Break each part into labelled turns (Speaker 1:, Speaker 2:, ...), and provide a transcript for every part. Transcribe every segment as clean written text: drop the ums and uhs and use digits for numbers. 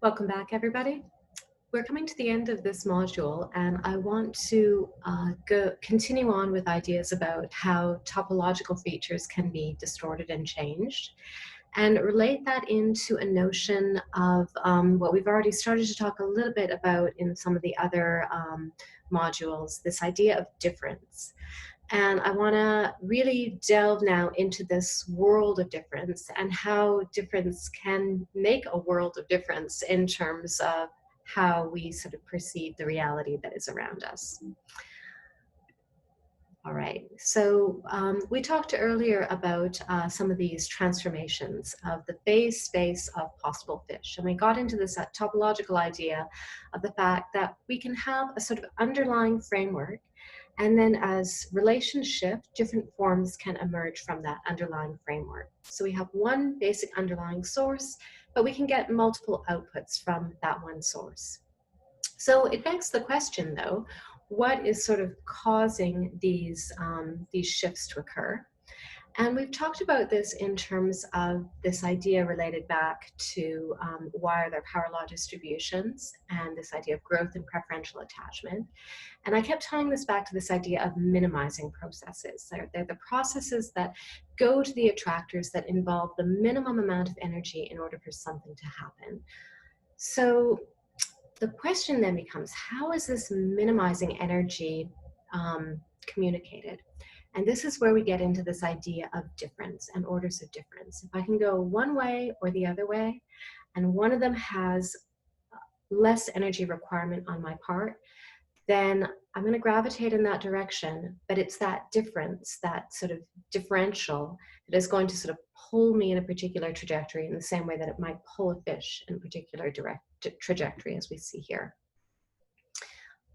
Speaker 1: Welcome back, everybody. We're coming to the end of this module, and I want to continue on with ideas about how topological features can be distorted and changed, and relate that into a notion of what we've already started to talk a little bit about in some of the other modules, this idea of difference. And I want to really delve now into this world of difference and how difference can make a world of difference in terms of how we sort of perceive the reality that is around us. All right, so we talked earlier about some of these transformations of the phase space of possible fish. And we got into this topological idea of the fact that we can have a sort of underlying framework, and then as relations shift, different forms can emerge from that underlying framework. So we have one basic underlying source, but we can get multiple outputs from that one source. So it begs the question, though, what is sort of causing these shifts to occur? And we've talked about this in terms of this idea related back to why are there power law distributions and this idea of growth and preferential attachment. And I kept tying this back to this idea of minimizing processes. They're the processes that go to the attractors that involve the minimum amount of energy in order for something to happen. So the question then becomes, how is this minimizing energy communicated? And this is where we get into this idea of difference and orders of difference. If I can go one way or the other way, and one of them has less energy requirement on my part, then I'm going to gravitate in that direction. But it's that difference, that sort of differential, that is going to sort of pull me in a particular trajectory in the same way that it might pull a fish in a particular trajectory, as we see here.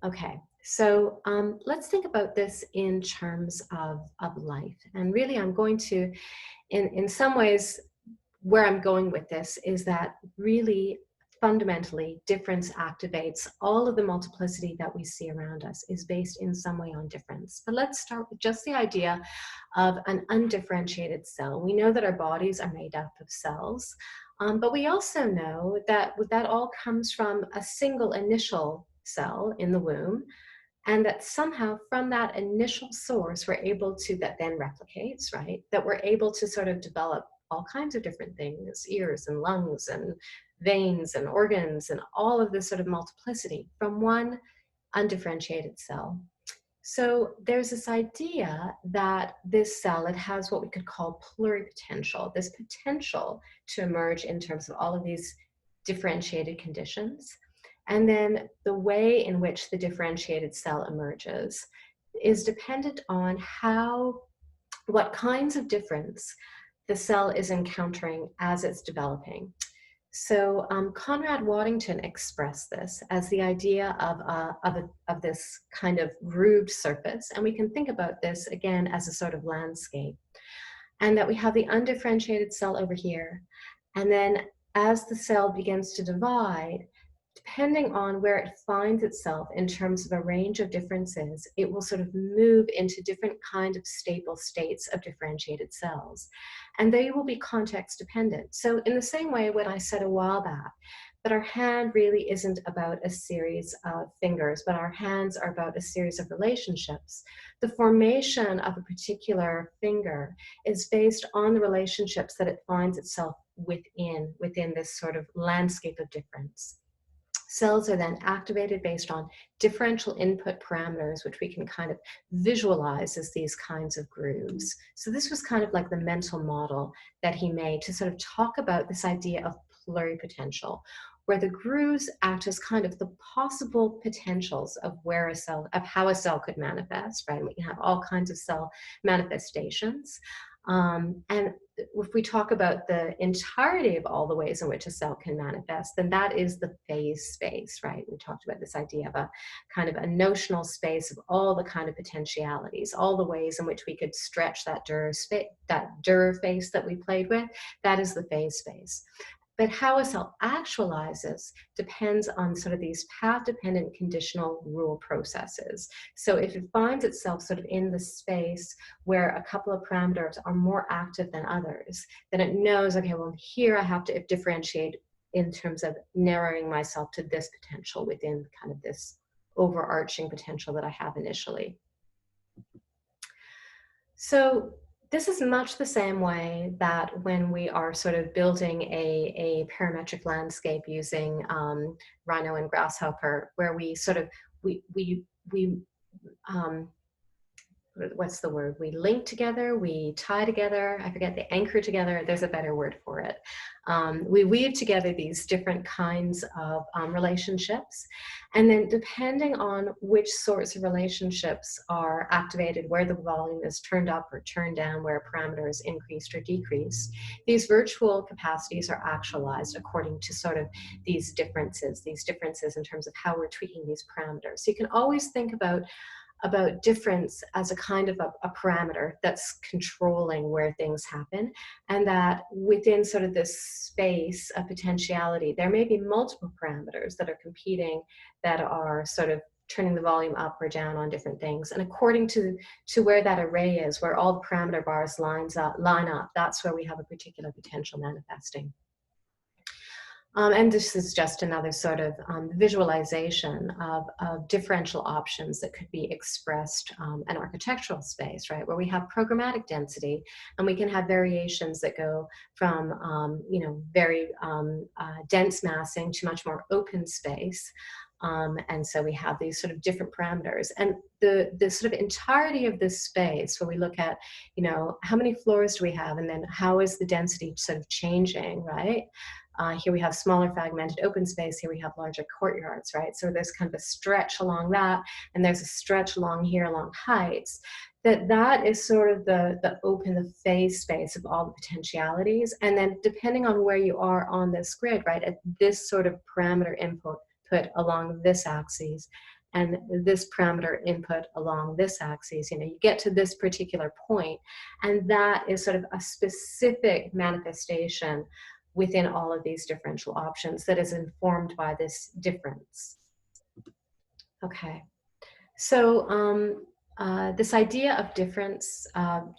Speaker 1: Okay, so let's think about this in terms of life. And really, I'm going to, in some ways, where I'm going with this is that really fundamentally difference activates all of the multiplicity that we see around us is based in some way on difference. But let's start with just the idea of an undifferentiated cell. We know that our bodies are made up of cells, but we also know that that all comes from a single initial cell in the womb, and that somehow from that initial source we're able to, that then replicates, right, that we're able to sort of develop all kinds of different things, ears and lungs and veins and organs and all of this sort of multiplicity from one undifferentiated cell. So there's this idea that this cell, it has what we could call pluripotential, this potential to emerge in terms of all of these differentiated conditions. And then the way in which the differentiated cell emerges is dependent on what kinds of difference the cell is encountering as it's developing. So Conrad Waddington expressed this as the idea of this kind of grooved surface. And we can think about this again as a sort of landscape. And that we have the undifferentiated cell over here. And then as the cell begins to divide, depending on where it finds itself in terms of a range of differences, it will sort of move into different kind of stable states of differentiated cells. And they will be context dependent. So in the same way, when I said a while back, that our hand really isn't about a series of fingers, but our hands are about a series of relationships. The formation of a particular finger is based on the relationships that it finds itself within this sort of landscape of difference. Cells are then activated based on differential input parameters, which we can kind of visualize as these kinds of grooves. So this was kind of like the mental model that he made to sort of talk about this idea of pluripotential, where the grooves act as kind of the possible potentials of where a cell, of how a cell could manifest, right? We can have all kinds of cell manifestations. And if we talk about the entirety of all the ways in which a cell can manifest, then that is the phase space, right? We talked about this idea of a kind of a notional space of all the kind of potentialities, all the ways in which we could stretch that Dürer face that we played with. That is the phase space. But how a cell actualizes depends on sort of these path-dependent conditional rule processes. So if it finds itself sort of in the space where a couple of parameters are more active than others, then it knows, okay, well, here I have to differentiate in terms of narrowing myself to this potential within kind of this overarching potential that I have initially. So this is much the same way that when we are sort of building a parametric landscape using Rhino and Grasshopper, where we sort of, what's the word? We link together, we tie together, I forget, the anchor together, there's a better word for it. We weave together these different kinds of relationships. And then depending on which sorts of relationships are activated, where the volume is turned up or turned down, where a parameter is increased or decreased, these virtual capacities are actualized according to sort of these differences in terms of how we're tweaking these parameters. So you can always think about difference as a kind of a parameter that's controlling where things happen, and that within sort of this space of potentiality, there may be multiple parameters that are competing, that are sort of turning the volume up or down on different things. And according to where that array is, where all the parameter bars line up, that's where we have a particular potential manifesting. And this is just another sort of visualization of differential options that could be expressed in architectural space, right? Where we have programmatic density, and we can have variations that go from, you know, very dense massing to much more open space. And so we have these sort of different parameters, and the sort of entirety of this space, where we look at, you know, how many floors do we have, and then how is the density sort of changing, right? Here we have smaller fragmented open space, here we have larger courtyards, right? So there's kind of a stretch along that, and there's a stretch along here along heights. That is sort of the open, the phase space of all the potentialities. And then depending on where you are on this grid, right, at this sort of parameter input put along this axis, and this parameter input along this axis, you know, you get to this particular point, and that is sort of a specific manifestation within all of these differential options that is informed by this difference. Okay, so this idea of difference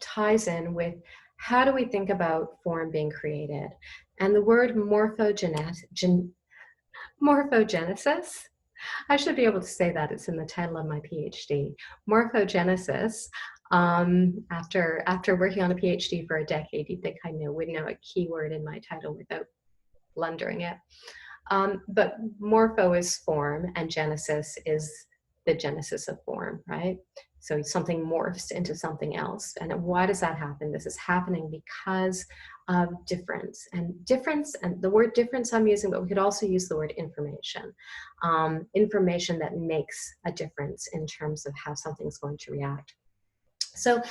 Speaker 1: ties in with how do we think about form being created? And the word morphogenesis, I should be able to say that, it's in the title of my PhD. Morphogenesis, after working on a PhD for a decade, you'd think I would know a keyword in my title without blundering it. But morpho is form, and genesis is the genesis of form, right? So something morphs into something else. And why does that happen? This is happening because of difference. And the word difference I'm using, but we could also use the word information. Information that makes a difference in terms of how something's going to react. So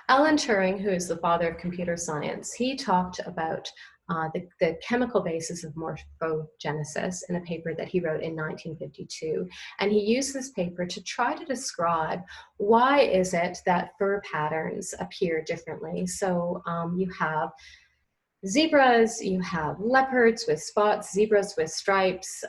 Speaker 1: Alan Turing, who is the father of computer science, he talked about the chemical basis of morphogenesis in a paper that he wrote in 1952. And he used this paper to try to describe why is it that fur patterns appear differently. So you have zebras, you have leopards with spots, zebras with stripes,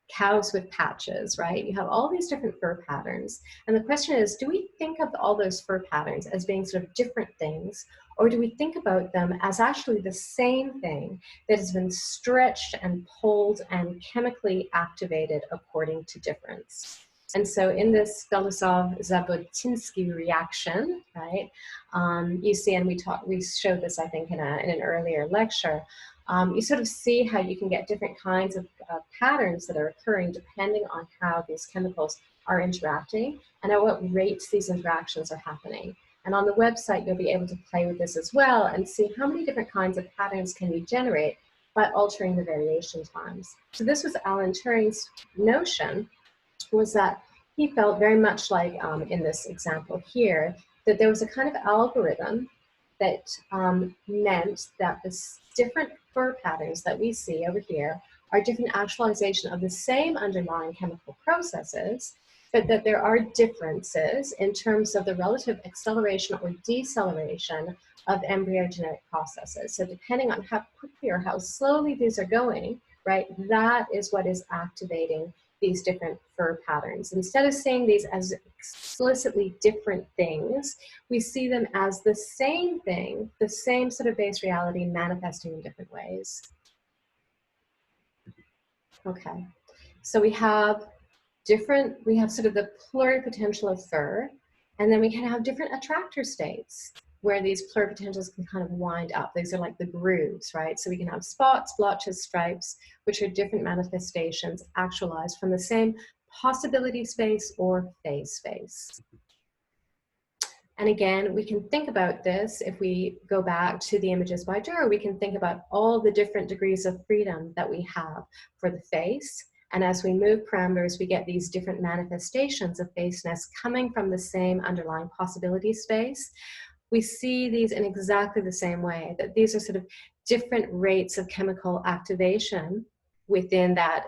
Speaker 1: cows with patches, right? You have all these different fur patterns. And the question is, do we think of all those fur patterns as being sort of different things, or do we think about them as actually the same thing that has been stretched and pulled and chemically activated according to difference? And so in this Belousov-Zhabotinsky reaction, right, you see, and we showed this, I think, in an earlier lecture, you sort of see how you can get different kinds of patterns that are occurring depending on how these chemicals are interacting and at what rates these interactions are happening. And on the website, you'll be able to play with this as well and see how many different kinds of patterns can you generate by altering the variation times. So this was Alan Turing's notion, was that he felt very much like in this example here, that there was a kind of algorithm that meant that the different fur patterns that we see over here are different actualization of the same underlying chemical processes, but that there are differences in terms of the relative acceleration or deceleration of embryogenetic processes. So depending on how quickly or how slowly these are going, right, that is what is activating these different fur patterns. Instead of seeing these as explicitly different things, we see them as the same thing, the same sort of base reality manifesting in different ways. Okay, so we have sort of the pluripotential of fur, and then we can have different attractor states where these pluripotentials can kind of wind up. These are like the grooves, right? So we can have spots, blotches, stripes, which are different manifestations actualized from the same possibility space or phase space. And again, we can think about this if we go back to the images by Dürer, we can think about all the different degrees of freedom that we have for the face. And as we move parameters, we get these different manifestations of faceness coming from the same underlying possibility space. We see these in exactly the same way, that these are sort of different rates of chemical activation within that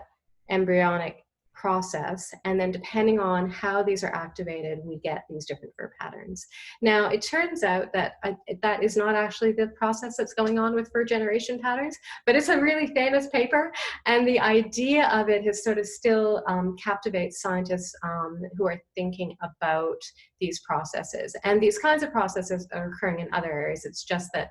Speaker 1: embryonic process, and then depending on how these are activated, we get these different fur patterns. Now, it turns out that that is not actually the process that's going on with fur generation patterns, but it's a really famous paper, and the idea of it has sort of still captivates scientists who are thinking about these processes. And these kinds of processes are occurring in other areas. It's just that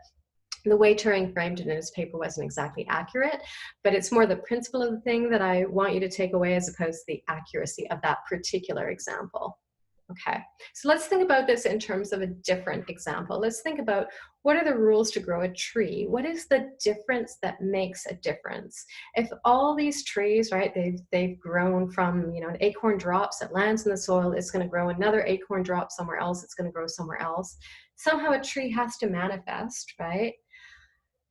Speaker 1: the way Turing framed it in his paper wasn't exactly accurate, but it's more the principle of the thing that I want you to take away as opposed to the accuracy of that particular example. Okay, so let's think about this in terms of a different example. Let's think about what are the rules to grow a tree? What is the difference that makes a difference? If all these trees, right, they've grown from, you know, an acorn drops, it lands in the soil, it's going to grow another acorn drop somewhere else, it's going to grow somewhere else. Somehow a tree has to manifest, right?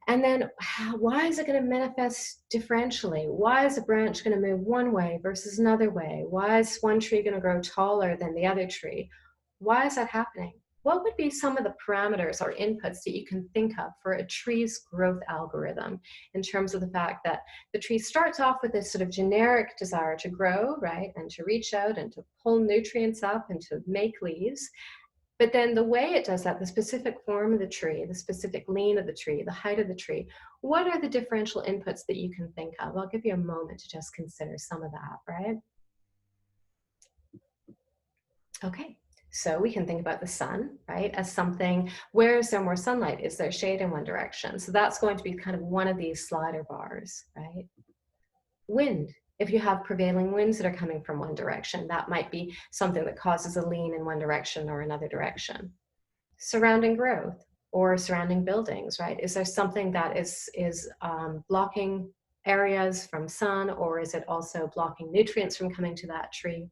Speaker 1: And then why is it going to manifest differentially? Why is a branch going to move one way versus another way? Why is one tree going to grow taller than the other tree? Why is that happening? What would be some of the parameters or inputs that you can think of for a tree's growth algorithm in terms of the fact that the tree starts off with this sort of generic desire to grow, right, and to reach out and to pull nutrients up and to make leaves. But then the way it does that, the specific form of the tree, the specific lean of the tree, the height of the tree, what are the differential inputs that you can think of? I'll give you a moment to just consider some of that, right? Okay, so we can think about the sun, right, as something, where is there more sunlight? Is there shade in one direction? So that's going to be kind of one of these slider bars, right? Wind. If you have prevailing winds that are coming from one direction, that might be something that causes a lean in one direction or another direction. Surrounding growth or surrounding buildings, right? Is there something that is blocking areas from sun, or is it also blocking nutrients from coming to that tree?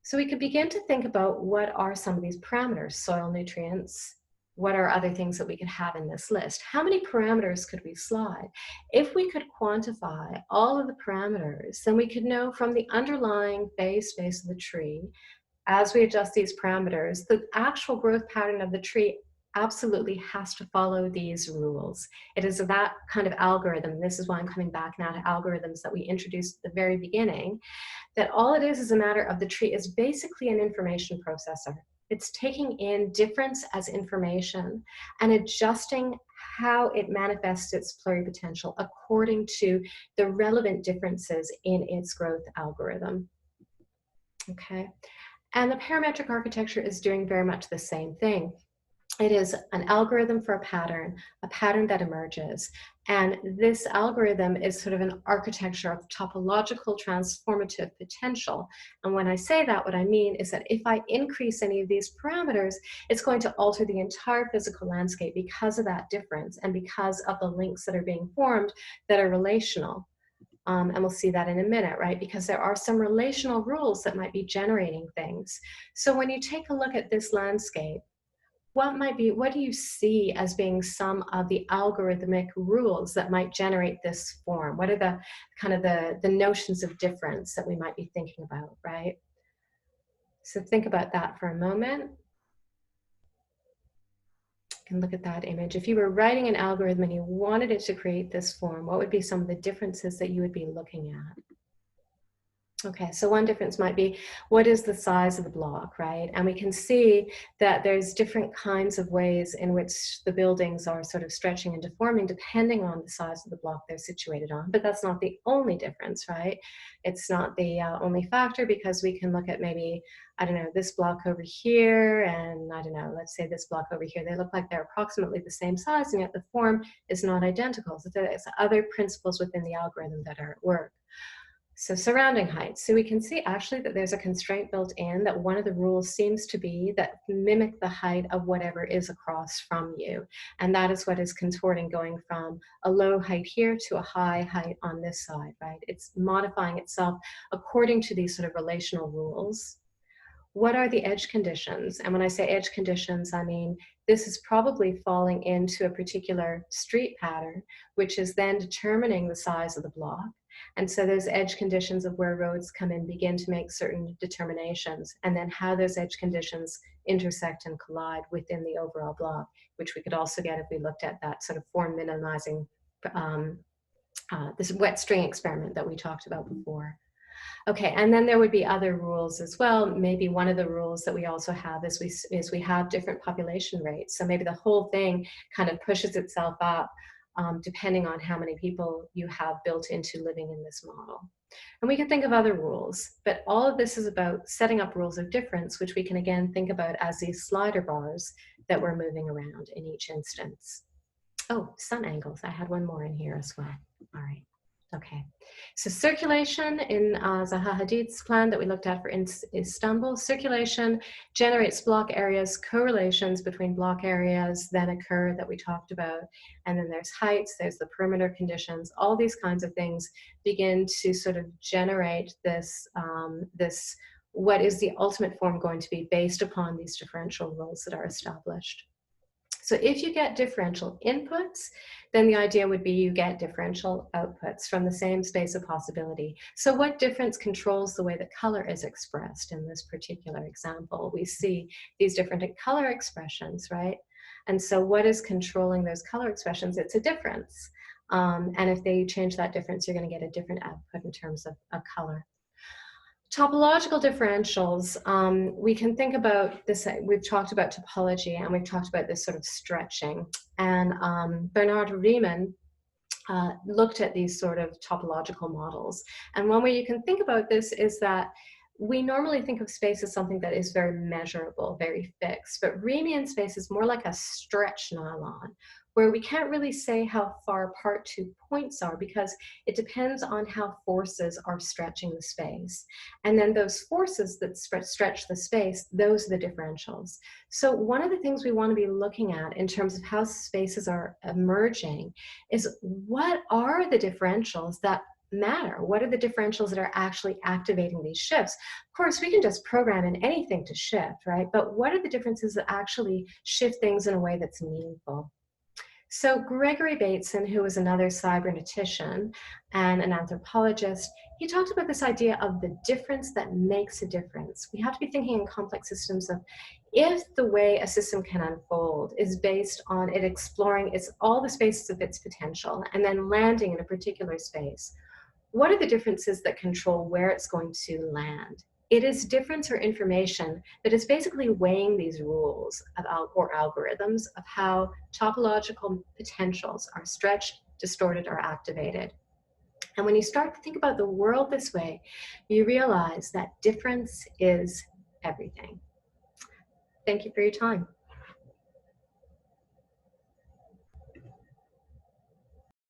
Speaker 1: So we could begin to think about what are some of these parameters, soil nutrients, what are other things that we could have in this list? How many parameters could we slide? If we could quantify all of the parameters, then we could know from the underlying phase space of the tree, as we adjust these parameters, the actual growth pattern of the tree absolutely has to follow these rules. It is that kind of algorithm. This is why I'm coming back now to algorithms that we introduced at the very beginning, that all it is a matter of the tree is basically an information processor. It's taking in difference as information and adjusting how it manifests its pluripotential according to the relevant differences in its growth algorithm. Okay. And the parametric architecture is doing very much the same thing. It is an algorithm for a pattern that emerges. And this algorithm is sort of an architecture of topological transformative potential. And when I say that, what I mean is that if I increase any of these parameters, it's going to alter the entire physical landscape because of that difference and because of the links that are being formed that are relational. And we'll see that in a minute, right? Because there are some relational rules that might be generating things. So when you take a look at this landscape, what do you see as being some of the algorithmic rules that might generate this form? What are the kind of the notions of difference that we might be thinking about, right? So think about that for a moment. You can look at that image. If you were writing an algorithm and you wanted it to create this form, what would be some of the differences that you would be looking at? Okay, so one difference might be, what is the size of the block, right? And we can see that there's different kinds of ways in which the buildings are sort of stretching and deforming depending on the size of the block they're situated on. But that's not the only difference, right? It's not the only factor, because we can look at maybe, I don't know, this block over here, and I don't know, let's say this block over here. They look like they're approximately the same size, and yet the form is not identical. So there's other principles within the algorithm that are at work. So surrounding height. So we can see actually that there's a constraint built in, that one of the rules seems to be that mimic the height of whatever is across from you. And that is what is contorting, going from a low height here to a high height on this side, right? It's modifying itself according to these sort of relational rules. What are the edge conditions? And when I say edge conditions, I mean, this is probably falling into a particular street pattern, which is then determining the size of the block. And so those edge conditions of where roads come in begin to make certain determinations, and then how those edge conditions intersect and collide within the overall block, which we could also get if we looked at that sort of form minimizing, this wet string experiment that we talked about before. Okay, and then there would be other rules as well. Maybe one of the rules that we also have is we have different population rates. So maybe the whole thing kind of pushes itself up depending on how many people you have built into living in this model. And we can think of other rules, but all of this is about setting up rules of difference, which we can again think about as these slider bars that we're moving around in each instance. Oh, sun angles. I had one more in here as well. All right. Okay, so circulation in Zaha Hadid's plan that we looked at for Istanbul, circulation generates block areas, correlations between block areas then occur that we talked about, and then there's heights, there's the perimeter conditions, all these kinds of things begin to sort of generate this, what is the ultimate form going to be based upon these differential rules that are established. So if you get differential inputs, then the idea would be you get differential outputs from the same space of possibility. So what difference controls the way that color is expressed in this particular example? We see these different color expressions, right? And so what is controlling those color expressions? It's a difference. And if they change that difference, you're going to get a different output in terms of color. Topological differentials, we can think about this, we've talked about topology and we've talked about this sort of stretching. And Bernard Riemann looked at these sort of topological models. And one way you can think about this is that we normally think of space as something that is very measurable, very fixed, but Riemann space is more like a stretch nylon, where we can't really say how far apart two points are because it depends on how forces are stretching the space. And then those forces that stretch the space, those are the differentials. So one of the things we want to be looking at in terms of how spaces are emerging is what are the differentials that matter? What are the differentials that are actually activating these shifts? Of course, we can just program in anything to shift, right? But what are the differences that actually shift things in a way that's meaningful? So Gregory Bateson, who was another cybernetician and an anthropologist, he talked about this idea of the difference that makes a difference. We have to be thinking in complex systems of if the way a system can unfold is based on it exploring all the spaces of its potential and then landing in a particular space, what are the differences that control where it's going to land? It is difference or information that is basically weighing these rules or algorithms of how topological potentials are stretched, distorted, or activated. And when you start to think about the world this way, you realize that difference is everything. Thank you for your time.